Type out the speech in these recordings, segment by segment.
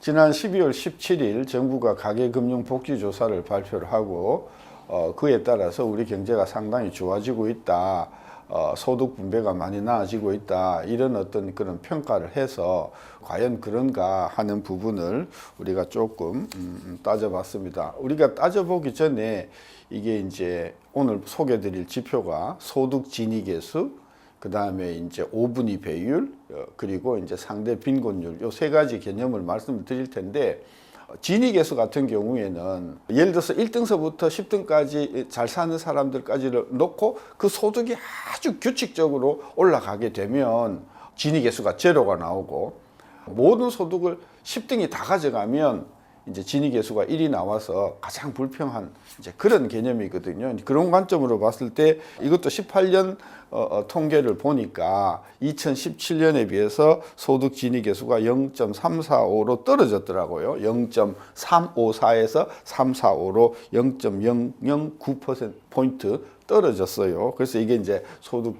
지난 12월 17일 정부가 가계금융복지조사를 발표를 하고 그에 따라서 우리 경제가 상당히 좋아지고 있다. 소득 분배가 많이 나아지고 있다. 이런 어떤 그런 평가를 해서 과연 그런가 하는 부분을 우리가 조금 따져봤습니다. 우리가 따져보기 전에 이게 이제 오늘 소개드릴 지표가 소득 진위계수, 그 다음에 이제 5분위 배율, 그리고 이제 상대 빈곤율, 요 세 가지 개념을 말씀을 드릴 텐데, 진위계수 같은 경우에는 예를 들어서 1등서부터 10등까지 잘 사는 사람들까지를 놓고 그 소득이 아주 규칙적으로 올라가게 되면 진위계수가 제로가 나오고, 모든 소득을 10등이 다 가져가면 이제 진위계수가 1이 나와서 가장 불평한 이제 그런 개념이거든요. 그런 관점으로 봤을 때 이것도 18년 통계를 보니까 2017년에 비해서 소득 진위계수가 0.345로 떨어졌더라고요. 0.354에서 345로 0.009%포인트 떨어졌어요. 그래서 이게 이제 소득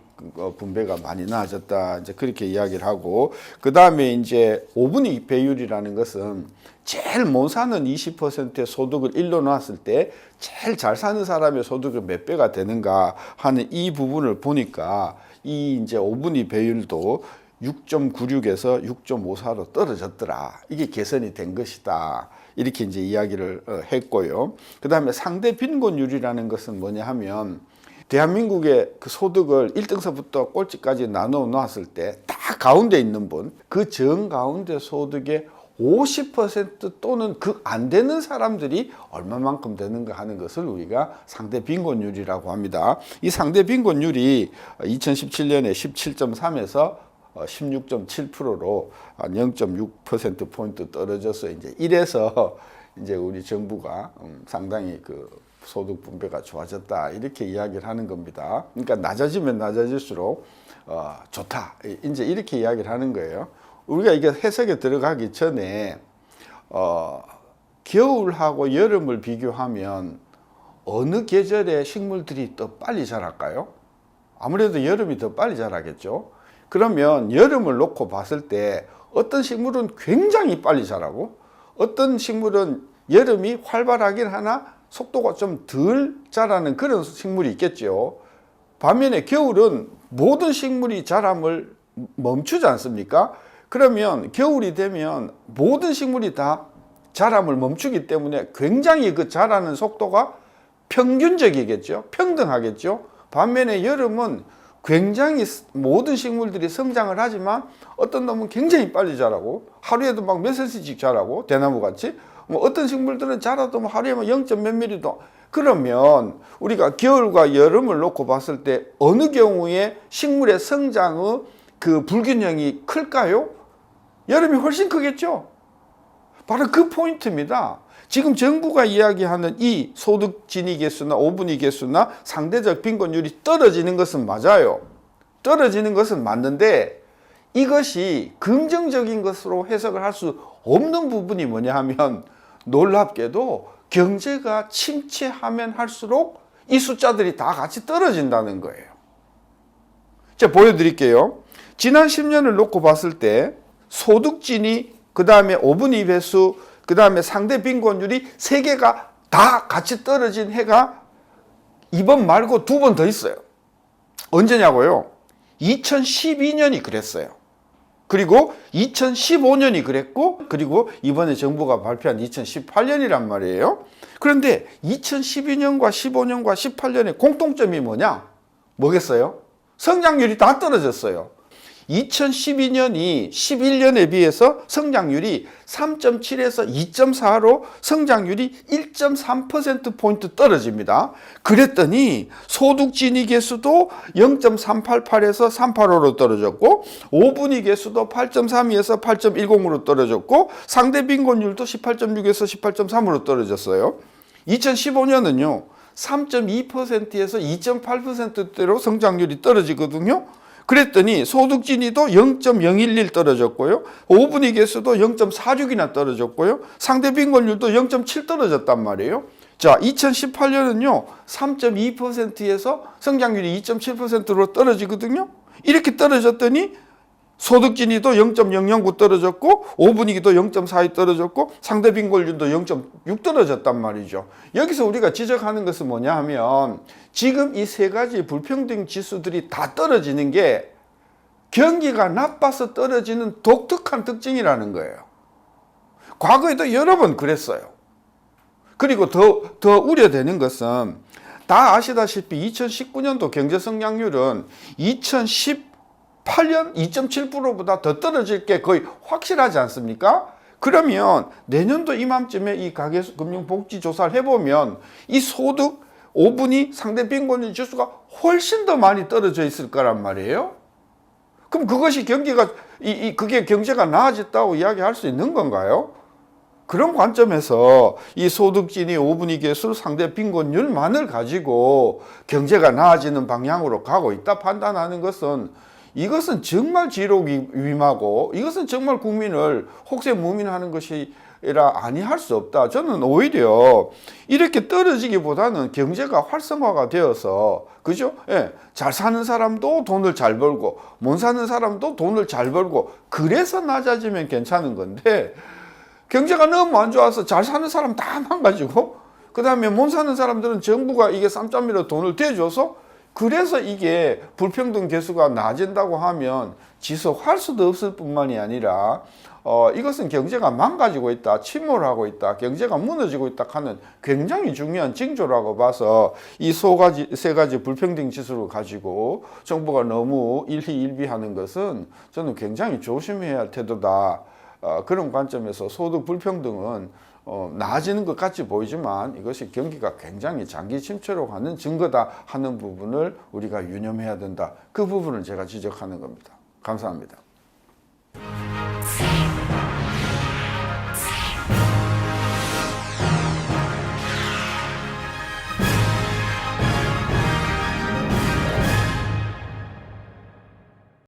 분배가 많이 나아졌다. 이제 그렇게 이야기를 하고, 그 다음에 이제 5분위 배율이라는 것은 제일 못 사는 20%의 소득을 일로 놨을 때 제일 잘 사는 사람의 소득은 몇 배가 되는가 하는 이 부분을 보니까 이 이제 5분위 배율도 6.96에서 6.54로 떨어졌더라. 이게 개선이 된 것이다. 이렇게 이제 이야기를 했고요. 그 다음에 상대 빈곤율이라는 것은 뭐냐 하면, 대한민국의 그 소득을 1등서부터 꼴찌까지 나눠 놓았을 때 딱 가운데 있는 분, 그 정 가운데 소득의 50% 또는 그 안 되는 사람들이 얼마만큼 되는가 하는 것을 우리가 상대 빈곤율이라고 합니다. 이 상대 빈곤율이 2017년에 17.3에서 16.7%로 0.6%포인트 떨어져서 이제 이래서 이제 우리 정부가 상당히 그 소득 분배가 좋아졌다. 이렇게 이야기를 하는 겁니다. 그러니까 낮아지면 낮아질수록 좋다. 이제 이렇게 이야기를 하는 거예요. 우리가 이게 해석에 들어가기 전에 겨울하고 여름을 비교하면 어느 계절의 식물들이 더 빨리 자랄까요? 아무래도 여름이 더 빨리 자라겠죠. 그러면 여름을 놓고 봤을 때 어떤 식물은 굉장히 빨리 자라고, 어떤 식물은 여름이 활발하긴 하나 속도가 좀 덜 자라는 그런 식물이 있겠죠. 반면에 겨울은 모든 식물이 자람을 멈추지 않습니까? 그러면 겨울이 되면 모든 식물이 다 자람을 멈추기 때문에 굉장히 그 자라는 속도가 평균적이겠죠. 평등하겠죠. 반면에 여름은 굉장히 모든 식물들이 성장을 하지만 어떤 놈은 굉장히 빨리 자라고 하루에도 막 몇 cm씩 자라고, 대나무 같이. 어떤 식물들은 자라도 하루에 0. 몇 미리도. 그러면 우리가 겨울과 여름을 놓고 봤을 때 어느 경우에 식물의 성장의 그 불균형이 클까요? 여름이 훨씬 크겠죠. 바로 그 포인트입니다. 지금 정부가 이야기하는 이 소득 진위 계수나 5분위 계수나 상대적 빈곤율이 떨어지는 것은 맞아요. 떨어지는 것은 맞는데 이것이 긍정적인 것으로 해석을 할 수 없는 부분이 뭐냐 하면, 놀랍게도 경제가 침체하면 할수록 이 숫자들이 다 같이 떨어진다는 거예요. 제가 보여드릴게요. 지난 10년을 놓고 봤을 때 소득 진위, 그 다음에 5분위 배수, 그 다음에 상대 빈곤율이 세 개가 다 같이 떨어진 해가 이번 말고 두 번 더 있어요. 언제냐고요? 2012년이 그랬어요. 그리고 2015년이 그랬고, 그리고 이번에 정부가 발표한 2018년이란 말이에요. 그런데 2012년과 15년과 18년의 공통점이 뭐겠어요? 성장률이 다 떨어졌어요. 2012년이 11년에 비해서 성장률이 3.7에서 2.4로 성장률이 1.3%포인트 떨어집니다. 그랬더니 소득 진위 계수도 0.388에서 385로 떨어졌고, 5분위 계수도 8.32에서 8.10으로 떨어졌고, 상대 빈곤율도 18.6에서 18.3으로 떨어졌어요. 2015년은요 3.2%에서 2.8%대로 성장률이 떨어지거든요. 그랬더니 소득 진위도 0.011 떨어졌고요. 5분위 계수도 0.46이나 떨어졌고요. 상대 빈곤율도 0.7 떨어졌단 말이에요. 자, 2018년은요 3.2%에서 성장률이 2.7%로 떨어지거든요. 이렇게 떨어졌더니 소득진위도 0.009 떨어졌고 5분위기도 0.42 떨어졌고 상대 빈곤율도 0.6 떨어졌단 말이죠. 여기서 우리가 지적하는 것은 뭐냐 하면 지금 이 세 가지 불평등 지수들이 다 떨어지는 게 경기가 나빠서 떨어지는 독특한 특징이라는 거예요. 과거에도 여러 번 그랬어요. 그리고 더 우려되는 것은 다 아시다시피 2019년도 경제 성장률은 2018년 2.7%보다 더 떨어질 게 거의 확실하지 않습니까? 그러면 내년도 이맘쯤에 이 가계금융복지조사를 해보면 이 소득 5분위 상대 빈곤율 지수가 훨씬 더 많이 떨어져 있을 거란 말이에요. 그럼 그것이 그게 경제가 나아졌다고 이야기할 수 있는 건가요? 그런 관점에서 이 소득진위 5분위 계수 상대 빈곤율만을 가지고 경제가 나아지는 방향으로 가고 있다 판단하는 것은 이것은 정말 지록위마고 이것은 정말 국민을 혹세무민하는 것이라 아니할 수 없다. 저는 오히려 이렇게 떨어지기보다는 경제가 활성화가 되어서 그죠? 예, 잘 사는 사람도 돈을 잘 벌고 못 사는 사람도 돈을 잘 벌고 그래서 낮아지면 괜찮은 건데 경제가 너무 안 좋아서 잘 사는 사람 다 망가지고 그 다음에 못 사는 사람들은 정부가 이게 쌈짜미로 돈을 대줘서 그래서 이게 불평등 계수가 낮아진다고 하면 지속할 수도 없을 뿐만이 아니라 이것은 경제가 망가지고 있다, 침몰하고 있다, 경제가 무너지고 있다 하는 굉장히 중요한 징조라고 봐서 이 세 가지 불평등 지수를 가지고 정부가 너무 일희일비하는 것은 저는 굉장히 조심해야 할 태도다. 그런 관점에서 소득 불평등은 나아지는 것 같이 보이지만 이것이 경기가 굉장히 장기 침체로 가는 증거다 하는 부분을 우리가 유념해야 된다. 그 부분을 제가 지적하는 겁니다. 감사합니다.